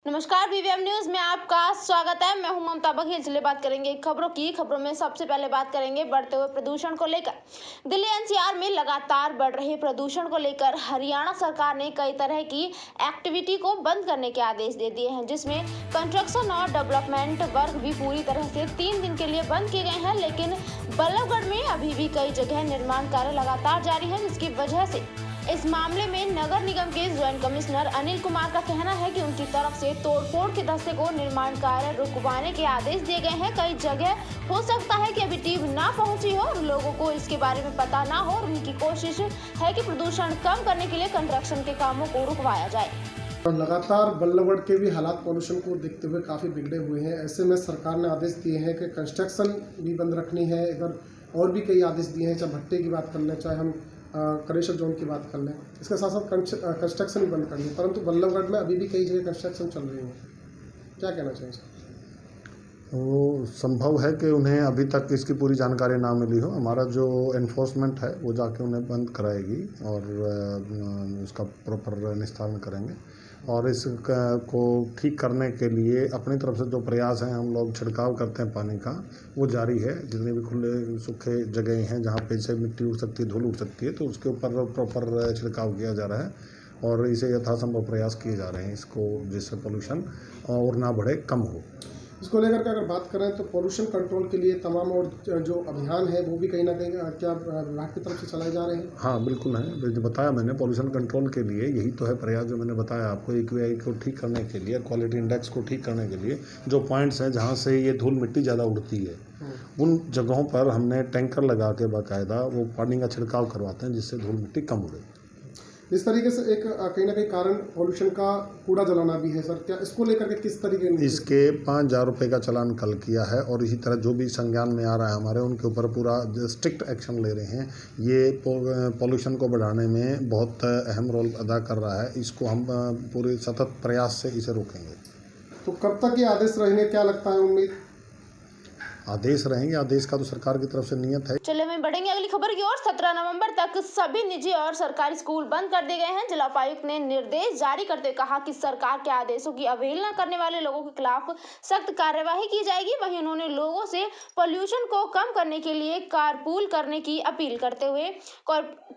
नमस्कार, BVM news में आपका स्वागत है। मैं हूं ममता बघेल। चलिए बात करेंगे खबरों में सबसे पहले बात करेंगे बढ़ते हुए प्रदूषण को लेकर। दिल्ली एनसीआर में लगातार बढ़ रहे प्रदूषण को लेकर हरियाणा सरकार ने कई तरह की एक्टिविटी को बंद करने के आदेश दे दिए हैं, जिसमें कंस्ट्रक्शन और डेवलपमेंट वर्क भी पूरी तरह से 3 दिन के लिए बंद किए गए हैं। लेकिन बल्लभगढ़ में अभी भी कई जगह निर्माण कार्य लगातार जारी है, जिसकी वजह से इस मामले में नगर निगम के ज्वाइंट कमिश्नर अनिल कुमार का कहना है कि उनकी तरफ से तोड़फोड़ के दस्ते को निर्माण कार्य रुकवाने के आदेश दिए गए हैं। कई जगह हो सकता है कि अभी टीम ना पहुंची हो और लोगों को इसके बारे में पता ना हो, और उनकी कोशिश है कि प्रदूषण कम करने के लिए कंस्ट्रक्शन के कामों को रुकवाया जाए। लगातार बल्लभगढ़ के भी हालात पॉल्यूशन को देखते हुए काफ़ी बिगड़े हुए हैं। ऐसे में सरकार ने आदेश दिए हैं कि कंस्ट्रक्शन भी बंद रखनी है। इधर और भी कई आदेश दिए हैं, चाहे भट्टे की बात कर लें, चाहे हम करेशर जोन की बात कर लें, इसके साथ साथ कंस्ट्रक्शन भी बंद कर लें। परंतु बल्लभगढ़ में अभी भी कई जगह कंस्ट्रक्शन चल रही है। क्या कहना चाहिए सर? वो संभव है कि उन्हें अभी तक इसकी पूरी जानकारी ना मिली हो। हमारा जो एनफोर्समेंट है वो जाके उन्हें बंद कराएगी और इसका प्रॉपर निस्तारण करेंगे। और इस को ठीक करने के लिए अपनी तरफ से जो प्रयास हैं, हम लोग छिड़काव करते हैं पानी का, वो जारी है। जितने भी खुले सूखे जगह हैं जहाँ पे से मिट्टी उड़ सकती है, धूल उड़ सकती है, तो उसके ऊपर प्रॉपर छिड़काव किया जा रहा है और इसे यथासंभव प्रयास किए जा रहे हैं इसको, जिससे पोल्यूशन और ना बढ़े, कम हो। इसको लेकर के अगर बात करें तो पोल्यूशन कंट्रोल के लिए तमाम और जो अभियान है वो भी कहीं ना कहीं क्या विभाग की तरफ से चलाए जा रहे हैं? हाँ, बिल्कुल है। जो बताया मैंने, पोल्यूशन कंट्रोल के लिए यही तो है प्रयास जो मैंने बताया आपको। एक्यूआई को ठीक करने के लिए, क्वालिटी इंडेक्स को ठीक करने के लिए जो पॉइंट्स हैं जहाँ से ये धूल मिट्टी ज़्यादा उड़ती है, उन जगहों पर हमने टैंकर लगा के बाकायदा वो पानी का छिड़काव करवाते हैं, जिससे धूल मिट्टी कम उड़े। इस तरीके से एक कहीं ना कहीं कारण पोल्यूशन का कूड़ा जलाना भी है सर। क्या इसको लेकर के किस तरीके से? इसके 5,000 रुपये का चालान कल किया है और इसी तरह जो भी संज्ञान में आ रहा है हमारे, उनके ऊपर पूरा स्ट्रिक्ट एक्शन ले रहे हैं। ये पोल्यूशन को बढ़ाने में बहुत अहम रोल अदा कर रहा है। इसको हम पूरे सतत प्रयास से इसे रोकेंगे। तो कब तक ये आदेश रहेंगे, क्या लगता है उम्मीद? आदेश रहेंगे, आदेश का तो सरकार की तरफ से नियत है। चलिए हम बढ़ेंगे अगली खबर की ओर। 17 नवंबर तक सभी निजी और सरकारी स्कूल बंद कर दिए गए हैं। जिला उपायुक्त ने निर्देश जारी करते हुए कहा कि सरकार के आदेशों की अवहेलना करने वाले लोगों के खिलाफ सख्त कार्यवाही की जाएगी। वहीं उन्होंने लोगों से पोल्यूशन को कम करने के लिए कारपूल करने की अपील करते हुए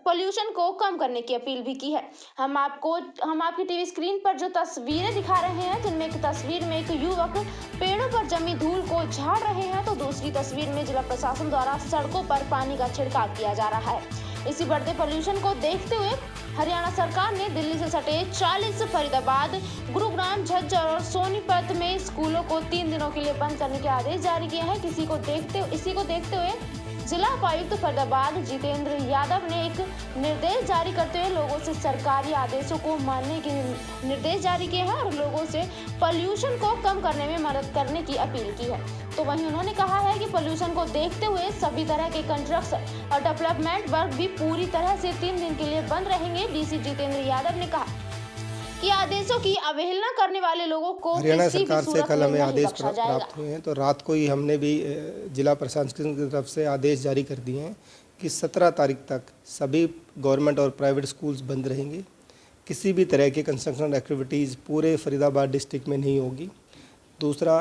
पोल्यूशन को कम करने की अपील भी की है। हम आपकी टीवी स्क्रीन पर जो तस्वीरें दिखा रहे हैं, जिनमें एक तस्वीर में एक युवक पेड़ों पर जमी धूल को झाड़ रहे हैं, तो दूसरी तस्वीर में जिला प्रशासन द्वारा सड़कों पर पानी का छिड़काव किया जा रहा है। इसी बढ़ते पोल्यूशन को देखते हुए हरियाणा सरकार ने दिल्ली से सटे 40 फरीदाबाद, गुरुग्राम, झज्जर और सोनीपत में स्कूलों को 3 दिनों के लिए बंद करने के आदेश जारी किए हैं। इसी को देखते हुए जिला उपायुक्त फरीदाबाद जितेंद्र यादव ने एक निर्देश जारी करते हुए लोगों से सरकारी आदेशों को मानने के निर्देश जारी किए हैं और लोगों से पोल्यूशन को कम करने में मदद करने की अपील की है। तो वहीं उन्होंने कहा है कि पोल्यूशन को देखते हुए सभी तरह के कंस्ट्रक्शन और डेवलपमेंट वर्क भी पूरी तरह से 3 दिन के लिए बंद रहेंगे। डीसी जितेंद्र यादव ने कहा कि आदेशों की अवहेलना करने वाले लोगों को हरियाणा सरकार से कल हमें आदेश प्राप्त हुए हैं, तो रात को ही हमने भी जिला प्रशासन की तरफ से आदेश जारी कर दिए हैं कि 17 तारीख तक सभी गवर्नमेंट और प्राइवेट स्कूल्स बंद रहेंगे। किसी भी तरह की कंस्ट्रक्शन एक्टिविटीज़ पूरे फरीदाबाद डिस्ट्रिक्ट में नहीं होगी। दूसरा,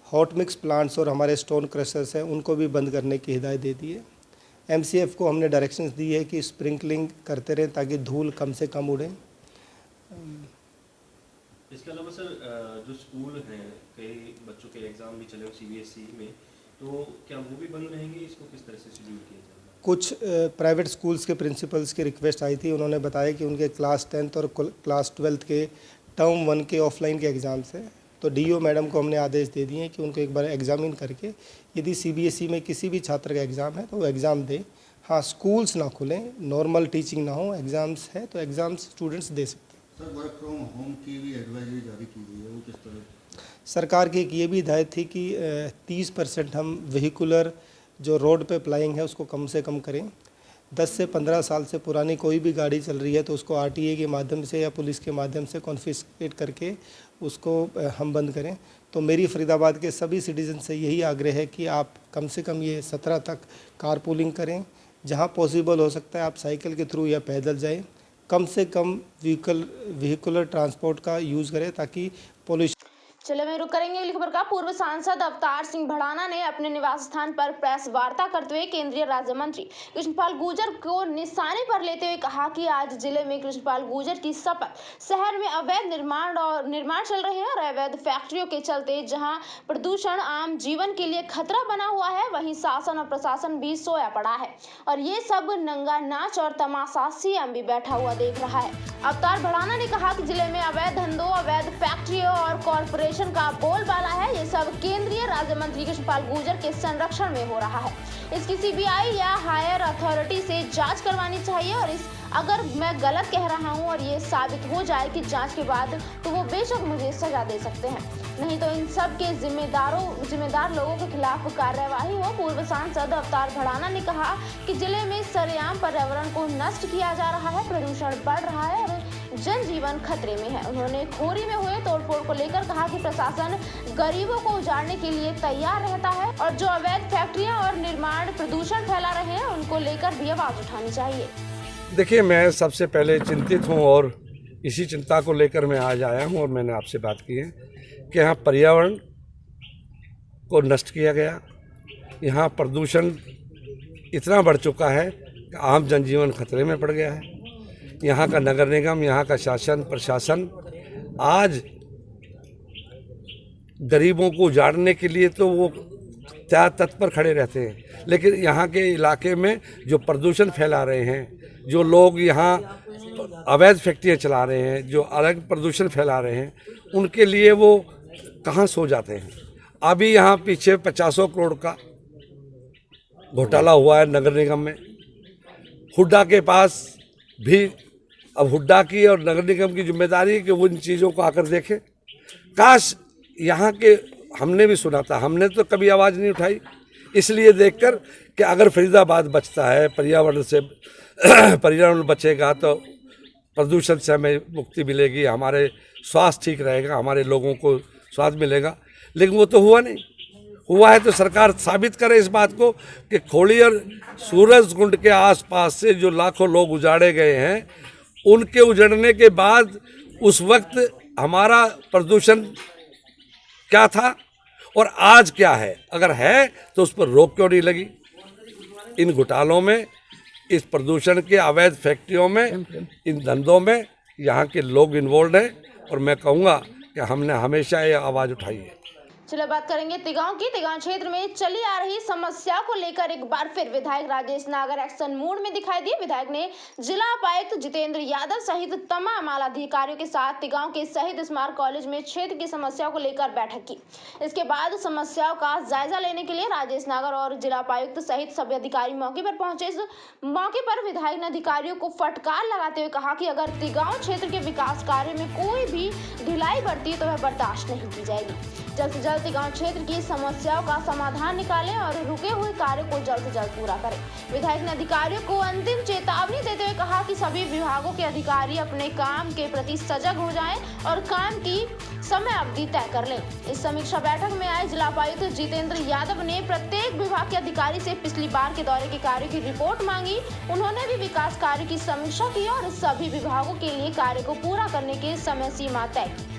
हॉट मिक्स प्लांट्स और हमारे स्टोन क्रशर्स हैं, उनको भी बंद करने की हिदायत दे दी है। MCF को हमने डायरेक्शंस दी है कि स्प्रिंकलिंग करते रहें ताकि धूल कम से कम उड़े। इसके अलावा सर, जो स्कूल हैं, कई बच्चों के एग्ज़ाम भी चले CBSE में, तो क्या वो भी बंद रहेंगे? इसको किस तरह से शेड्यूल किया जाएगा? कुछ प्राइवेट स्कूल्स के प्रिंसिपल्स की रिक्वेस्ट आई थी। उन्होंने बताया कि उनके क्लास 10th और क्लास 12th के टर्म 1 के ऑफलाइन के एग्ज़ाम्स हैं, तो DO मैडम को हमने आदेश दे दिए हैं कि उनको एक बार एग्जामिन करके यदि CBSE में किसी भी छात्र का एग्ज़ाम है तो वो एग्ज़ाम दें। हाँ, स्कूल्स ना खुलें, नॉर्मल टीचिंग ना हो, एग्ज़ाम्स है तो एग्ज़ाम्स स्टूडेंट्स दे सकते हैं। सर, वर्क फ्रॉम होम की भी एडवाइजरी जारी की गई है, वो किस तरह? सरकार की एक ये भी हिदायत थी कि 30% हम व्हीकुलर जो रोड पे प्लाइंग है उसको कम से कम करें। 10 से 15 साल से पुरानी कोई भी गाड़ी चल रही है तो उसको RTA के माध्यम से या पुलिस के माध्यम से कॉन्फिस्केट करके उसको हम बंद करें। तो मेरी फरीदाबाद के सभी सिटीजन से यही आग्रह है कि आप कम से कम ये 17 तक कारपूलिंग करें। जहाँ पॉसिबल हो सकता है आप साइकिल के थ्रू या पैदल जाएं। कम से कम व्हीकुलर ट्रांसपोर्ट का यूज़ करें ताकि पोल्यूशन चले में रुक करेंगे अगली खबर का। पूर्व सांसद अवतार सिंह भड़ाना ने अपने निवास स्थान पर प्रेस वार्ता करते हुए केंद्रीय राज्य मंत्री कृष्णपाल गुर्जर को निशाने पर लेते हुए कहा कि आज जिले में कृष्णपाल गुर्जर की शपथ शहर में अवैध निर्माण चल रहे हैं और अवैध फैक्ट्रियों के चलते जहां प्रदूषण आम जीवन के लिए खतरा बना हुआ है, वहीं शासन और प्रशासन भी सोया पड़ा है और ये सब नंगा नाच और तमाशा सीएम भी बैठा हुआ देख रहा है। अवतार भड़ाना ने कहा कि जिले में अवैध धंधों, अवैध फैक्ट्रियों और कॉरपोरेशन का बोलबाला है। ये सब केंद्रीय राज्य मंत्री कृष्णपाल गुर्जर के संरक्षण में हो रहा है। इसकी सीबीआई या हायर अथॉरिटी से जांच करवानी चाहिए और अगर मैं गलत कह रहा हूं और ये साबित हो जाए कि जांच के बाद तो वो बेशक मुझे सजा दे सकते हैं, नहीं तो इन सब के जिम्मेदार लोगों के खिलाफ कार्यवाही हो। पूर्व सांसद अवतार भड़ाना ने कहा कि जिले में सरेआम पर्यावरण को नष्ट किया जा रहा है, प्रदूषण बढ़ रहा है और जनजीवन खतरे में है। उन्होंने खोरी में हुए तोड़फोड़ को लेकर कहा कि प्रशासन गरीबों को उजाड़ने के लिए तैयार रहता है और जो अवैध फैक्ट्रियां और निर्माण प्रदूषण फैला रहे हैं उनको लेकर भी आवाज उठानी चाहिए। देखिए, मैं सबसे पहले चिंतित हूं और इसी चिंता को लेकर मैं आज आया हूं और मैंने आपसे बात की है कि यहाँ पर्यावरण को नष्ट किया गया, यहाँ प्रदूषण इतना बढ़ चुका है कि आम जनजीवन खतरे में पड़ गया है। यहाँ का नगर निगम, यहाँ का शासन प्रशासन आज गरीबों को उजाड़ने के लिए तो वो तत्पर खड़े रहते हैं, लेकिन यहाँ के इलाके में जो प्रदूषण फैला रहे हैं, जो लोग यहाँ अवैध फैक्ट्रियाँ चला रहे हैं, जो अलग प्रदूषण फैला रहे हैं, उनके लिए वो कहाँ सो जाते हैं। अभी यहाँ पीछे 50 करोड़ का घोटाला हुआ है नगर निगम में। हुड्डा के पास भी अब हुड्डा की और नगर निगम की जिम्मेदारी है कि वो इन चीज़ों को आकर देखें। काश यहाँ के हमने भी सुना था, हमने तो कभी आवाज़ नहीं उठाई, इसलिए देखकर कि अगर फरीदाबाद बचता है, पर्यावरण बचेगा तो प्रदूषण से हमें मुक्ति मिलेगी, हमारे स्वास्थ्य ठीक रहेगा, हमारे लोगों को स्वास्थ्य मिलेगा। लेकिन वो तो हुआ नहीं। हुआ है तो सरकार साबित करे इस बात को कि खोड़ी और सूरजकुंड के आसपास से जो लाखों लोग उजाड़े गए हैं, उनके उजड़ने के बाद उस वक्त हमारा प्रदूषण क्या था और आज क्या है। अगर है तो उस पर रोक क्यों नहीं लगी। इन घोटालों में, इस प्रदूषण के अवैध फैक्ट्रियों में, इन धंधों में यहाँ के लोग इन्वॉल्व हैं और मैं कहूँगा कि हमने हमेशा ये आवाज़ उठाई है। चलिए बात करेंगे तिगांव की। तिगांव क्षेत्र में चली आ रही समस्या को लेकर एक बार फिर विधायक राजेश नागर एक्शन मूड में दिखाई दिए। विधायक ने जिला उपायुक्त जितेंद्र यादव सहित तमाम आला अधिकारियों के साथ तिगांव के शहीद स्मारक कॉलेज में क्षेत्र की समस्याओं को लेकर बैठक की। इसके बाद समस्याओं का जायजा लेने के लिए राजेश नागर और जिला उपायुक्त सहित सभी अधिकारी मौके पर पहुंचे। इस मौके पर विधायक ने अधिकारियों को फटकार लगाते हुए कहा कि अगर तिगांव क्षेत्र के विकास कार्य में कोई भी ढिलाई बढ़ती है तो वह बर्दाश्त नहीं की जाएगी। जल्द से जल्द तिगांव क्षेत्र की समस्याओं का समाधान निकालें और रुके हुए कार्य को जल्द से जल्द पूरा करें। विधायक ने अधिकारियों को अंतिम चेतावनी देते हुए कहा कि सभी विभागों के अधिकारी अपने काम के प्रति सजग हो जाएं और काम की समय अवधि तय कर लें। इस समीक्षा बैठक में आए जिला उपायुक्त जितेंद्र यादव ने प्रत्येक विभाग के अधिकारी से पिछली बार के दौरे के कार्य की रिपोर्ट मांगी। उन्होंने भी विकास कार्य की समीक्षा की और सभी विभागों के लिए कार्य को पूरा करने की समय सीमा तय की।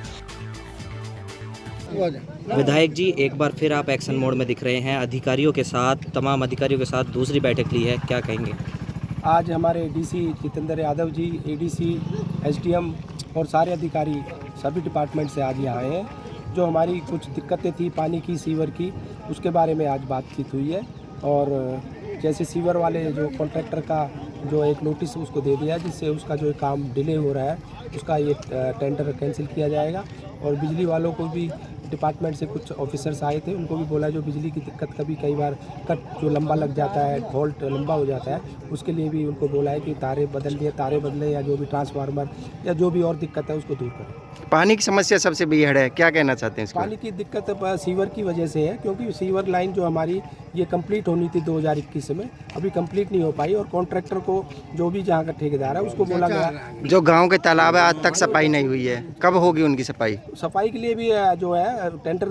विधायक जी, एक बार फिर आप एक्शन मोड में दिख रहे हैं, अधिकारियों के साथ, तमाम अधिकारियों के साथ दूसरी बैठक ली है, क्या कहेंगे? आज हमारे DC Jitendra Yadav ji, ADC, SDM और सारे अधिकारी सभी डिपार्टमेंट से आज यहाँ आए हैं। जो हमारी कुछ दिक्कतें थी पानी की, सीवर की, उसके बारे में आज बातचीत हुई है और जैसे सीवर वाले जो कॉन्ट्रैक्टर का जो एक नोटिस उसको दे दिया, जिससे उसका जो काम डिले हो रहा है उसका ये टेंडर कैंसिल किया जाएगा। और बिजली वालों को भी डिपार्टमेंट से कुछ ऑफिसर्स आए थे, उनको भी बोला जो बिजली की दिक्कत कभी कई बार कट जो लंबा लग जाता है, फॉल्ट लंबा हो जाता है, उसके लिए भी उनको बोला है कि तारे बदलें या जो भी ट्रांसफार्मर या जो भी और दिक्कत है उसको दूर करें। पानी की समस्या सबसे बिगड़ है, क्या कहना चाहते हैं इसको? पानी की दिक्कत सीवर की वजह से है, क्योंकि सीवर लाइन जो हमारी ये कंप्लीट होनी थी 2021 में, अभी कंप्लीट नहीं हो पाई और कॉन्ट्रैक्टर को जो भी जहाँ का ठेकेदार है उसको बोला गया जो गांव के तालाब है आज तक सफाई नहीं हुई है, कब होगी उनकी सफाई? सफाई के लिए भी जो है टेंडर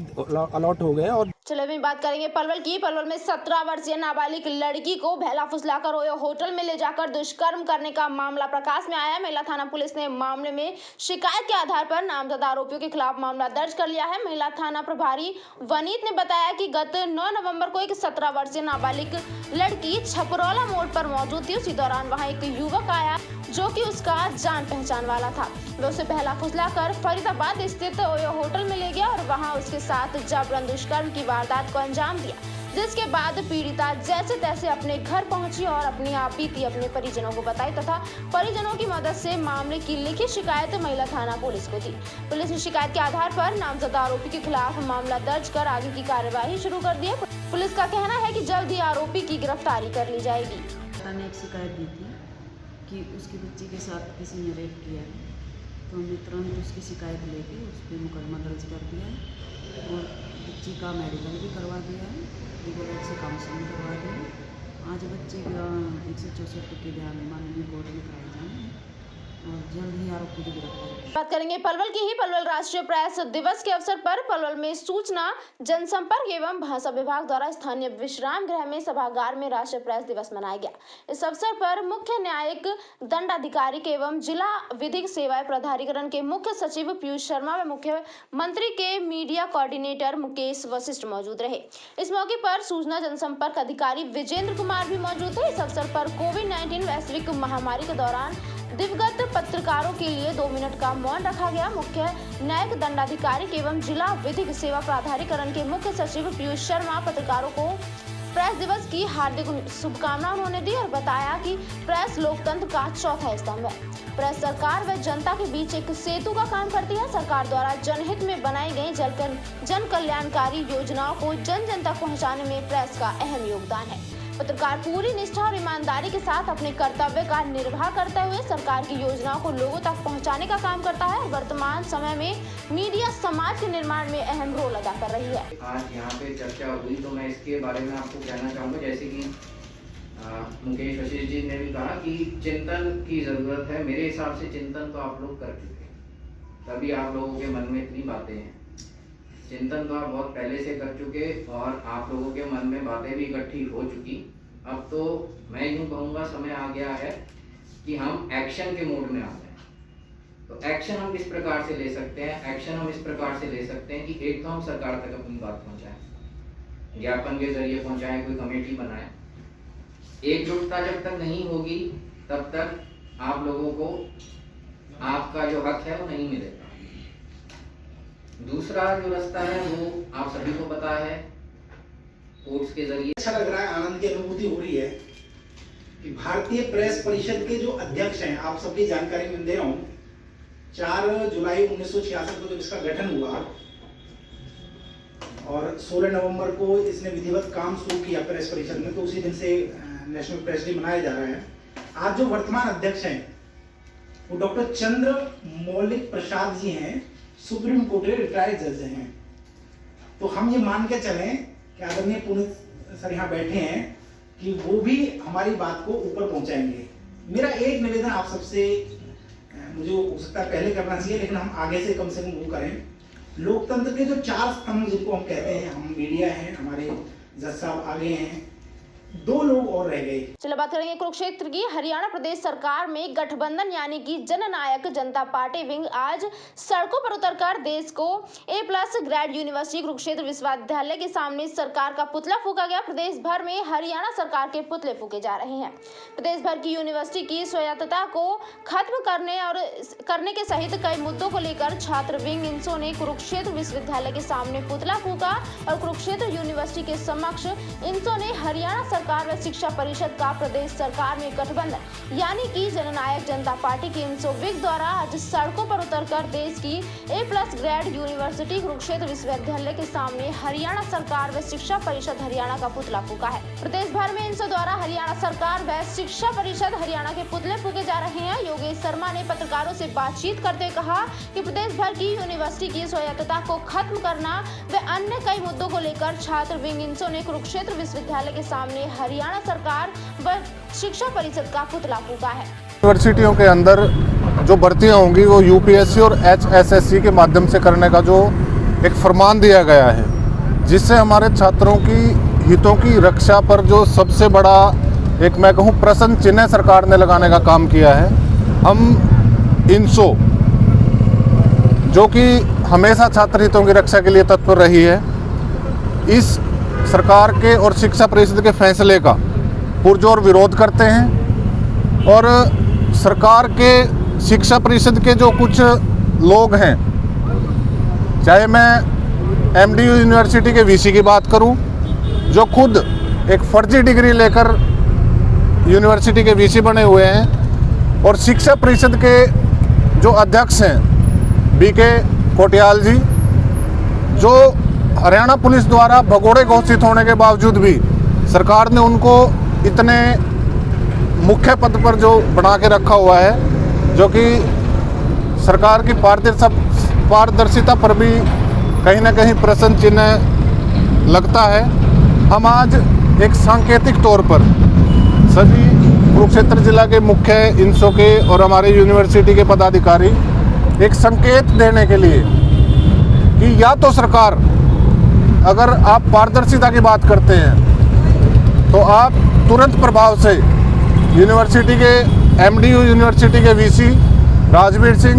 अलॉट हो गए। और चलो अभी बात करेंगे पलवल की। पलवल में 17 वर्षीय नाबालिग लड़की को बहला फुसलाकर ओयो होटल में ले जाकर दुष्कर्म करने का मामला प्रकाश में आया। मेला थाना पुलिस ने मामले में शिकायत के आधार पर पर नामजद आरोपियों के खिलाफ मामला दर्ज कर लिया है। महिला थाना प्रभारी वनीत ने बताया कि गत 9 नवंबर को एक 17 वर्षीय नाबालिग लड़की छपरौला मोड़ पर मौजूद थी। उसी दौरान वहां एक युवक आया जो कि उसका जान पहचान वाला था। वह उसे पहला फुसला कर फरीदाबाद स्थित ओयो होटल में ले गया और वहां उसके साथ जबरन दुष्कर्म की वारदात को अंजाम दिया, जिसके बाद पीड़िता जैसे तैसे अपने घर पहुंची और अपनी आपबीती अपने परिजनों को बताई तथा परिजनों की मदद से मामले की लिखित शिकायत महिला थाना पुलिस को दी। पुलिस ने शिकायत के आधार पर नामजद आरोपी के खिलाफ मामला दर्ज कर आगे की कार्यवाही शुरू कर दी है। पुलिस का कहना है कि जल्द ही आरोपी की गिरफ्तारी कर ली जाएगी। ने एक शिकायत दी थी कि उसकी बच्ची के साथ किसी ने रेप किया है, तो हमने तुरंत उसकी शिकायत लेके उस पर मुकदमा दर्ज कर दिया है और बच्ची का मेडिकल भी करवा दिया है, लीगल से काउंसलिंग करवा दी है। आज बच्चे का 164 के बयान माननीय कोर्ट में कराए जाएंगे और जल्द ही आरोपी की गिरफ्तारी। बात करेंगे पलवल की ही। पलवल राष्ट्रीय प्रेस दिवस के अवसर पर पलवल में सूचना जनसंपर्क एवं भाषा विभाग द्वारा स्थानीय विश्राम गृह में सभागार में राष्ट्रीय प्रेस दिवस मनाया गया। इस अवसर पर मुख्य न्यायिक दंडाधिकारी एवं जिला विधिक सेवाएं प्राधिकरण के मुख्य सचिव पीयूष शर्मा व मुख्यमंत्री के मीडिया कोऑर्डिनेटर मुकेश वशिष्ठ मौजूद रहे। इस मौके पर सूचना जनसंपर्क अधिकारी विजेंद्र कुमार भी मौजूद थे। इस अवसर पर कोविड-19 वैश्विक महामारी के दौरान दिवंगत पत्रकारों के लिए 2 मिनट का मौन रखा गया। मुख्य न्यायिक दंडाधिकारी एवं जिला विधिक सेवा प्राधिकरण के मुख्य सचिव पीयूष शर्मा पत्रकारों को प्रेस दिवस की हार्दिक शुभकामनाएं उन्होंने दी और बताया कि प्रेस लोकतंत्र का चौथा स्तंभ है। प्रेस सरकार व जनता के बीच एक सेतु का काम करती है। सरकार द्वारा जनहित में बनाई गई जन कल्याणकारी योजनाओं को जन जन तक पहुँचाने में प्रेस का अहम योगदान है। पत्रकार पूरी निष्ठा और ईमानदारी के साथ अपने कर्तव्य का निर्वाह करते हुए सरकार की योजनाओं को लोगों तक पहुंचाने का काम करता है। वर्तमान समय में मीडिया समाज के निर्माण में अहम रोल अदा कर रही है। आज यहाँ पे चर्चा हुई तो मैं इसके बारे में आपको कहना चाहूँगा, जैसे कि मुकेश वशिष्ठ जी ने भी कहा कि चिंतन की जरूरत है। मेरे हिसाब से चिंतन तो आप लोग कर चुके, तभी आप लोगों के मन में इतनी बातें हैं। चिंतन तो आप बहुत पहले से कर चुके और आप लोगों के मन में बातें भी इकट्ठी हो चुकी। अब तो मैं यूँ कहूँगा समय आ गया है कि हम एक्शन के मोड में आ जाएं। तो एक्शन हम किस प्रकार से ले सकते हैं? एक्शन हम इस प्रकार से ले सकते हैं कि एक तो हम सरकार तक अपनी बात पहुँचाएं, ज्ञापन के जरिए पहुँचाएं, कोई कमेटी बनाएं। एकजुटता जब तक नहीं होगी तब तक आप लोगों को आपका जो हक है वो नहीं मिलेगा। दूसरा जो रास्ता है वो आप सभी को पता है, कोर्ट्स के जरिए। अच्छा लग रहा है, आनंद की अनुभूति हो रही है कि भारतीय प्रेस परिषद के जो अध्यक्ष हैं, आप सबकी जानकारी में दे रहा हूं, 4 जुलाई 1966 को जब इसका गठन हुआ और 16 नवंबर को इसने विधिवत काम शुरू किया प्रेस परिषद में, तो उसी दिन से नेशनल प्रेस डे मनाया जा रहा है। आज जो वर्तमान अध्यक्ष हैं वो डॉक्टर चंद्र मौलिक प्रसाद जी हैं, सुप्रीम कोर्ट के रिटायर्ड जज हैं। तो हम ये मान के चलें कि आदरणीय पुनीत सर यहाँ बैठे हैं कि वो भी हमारी बात को ऊपर पहुंचाएंगे। मेरा एक निवेदन आप सबसे, मुझे हो सकता है पहले करना चाहिए लेकिन हम आगे से कम वो करें। लोकतंत्र के जो 4 स्तंभ जिनको हम कहते हैं, हम मीडिया हैं, हमारे जज साहब आगे हैं, 2 लोग और रह गए। चलो बात करेंगे कुरुक्षेत्र की। हरियाणा प्रदेश सरकार में गठबंधन यानी कि जननायक जनता पार्टी विंग आज सड़कों पर उतरकर देश को A+ ग्रेड यूनिवर्सिटी कुरुक्षेत्र विश्वविद्यालय के सामने सरकार का पुतला फूका गया। प्रदेश भर में हरियाणा सरकार के पुतले फूके जा रहे हैं। प्रदेश भर की यूनिवर्सिटी की स्वायत्तता को खत्म करने के सहित कई मुद्दों को लेकर छात्र विंग इंसो ने कुरुक्षेत्र विश्वविद्यालय के सामने पुतला फूका और कुरुक्षेत्र यूनिवर्सिटी के समक्ष इंसो ने हरियाणा सरकार व शिक्षा परिषद का प्रदेश सरकार में गठबंधन यानी कि जननायक जनता पार्टी के इंसो विंग द्वारा आज सड़कों पर उतरकर देश की A+ ग्रेड यूनिवर्सिटी कुरुक्षेत्र विश्वविद्यालय के सामने हरियाणा सरकार व शिक्षा परिषद हरियाणा का पुतला फूका है। प्रदेश भर में इंसो द्वारा हरियाणा सरकार व शिक्षा परिषद हरियाणा के पुतले फूके जा रहे हैं। योगेश शर्मा ने पत्रकारों से बातचीत करते हुए कहा कि प्रदेश भर की यूनिवर्सिटी की स्वायत्तता को खत्म करना व अन्य कई मुद्दों को लेकर छात्र विंग इंसो ने कुरुक्षेत्र विश्वविद्यालय के सामने हरियाणा सरकार व शिक्षा परिषद का पुतला फूका है। यूनिवर्सिटियों के अंदर जो भर्तियां होंगी वो UPSC और HSSC के माध्यम से करने का जो एक फरमान दिया गया है, जिससे हमारे छात्रों की हितों की रक्षा पर जो सबसे बड़ा एक मैं कहूँ प्रश्न चिन्ह सरकार ने लगाने का काम किया है। हम इंसो जो कि हमेशा छात्र हितों की रक्षा के लिए तत्पर रही है, इस सरकार के और शिक्षा परिषद के फैसले का पुरजोर विरोध करते हैं। और सरकार के शिक्षा परिषद के जो कुछ लोग हैं, चाहे मैं एमडीयू यूनिवर्सिटी के वीसी की बात करूं, जो खुद एक फर्जी डिग्री लेकर यूनिवर्सिटी के वीसी बने हुए हैं, और शिक्षा परिषद के जो अध्यक्ष हैं बीके कोटियाल जी, जो हरियाणा पुलिस द्वारा भगोड़े घोषित होने के बावजूद भी सरकार ने उनको इतने मुख्य पद पर जो बना के रखा हुआ है, जो कि सरकार की पारदर्शिता पर भी कहीं ना कहीं प्रश्न चिन्ह लगता है। हम आज एक सांकेतिक तौर पर सभी कुरुक्षेत्र जिला के मुख्य इंसो के और हमारे यूनिवर्सिटी के पदाधिकारी एक संकेत देने के लिए कि या तो सरकार, अगर आप पारदर्शिता की बात करते हैं तो आप तुरंत प्रभाव से यूनिवर्सिटी के एमडीयू यूनिवर्सिटी के वीसी राजवीर सिंह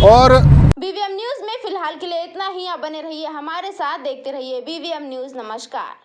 और बीवीएम न्यूज में फिलहाल के लिए इतना ही। आप बने रहिए हमारे साथ, देखते रहिए बीवीएम न्यूज। नमस्कार।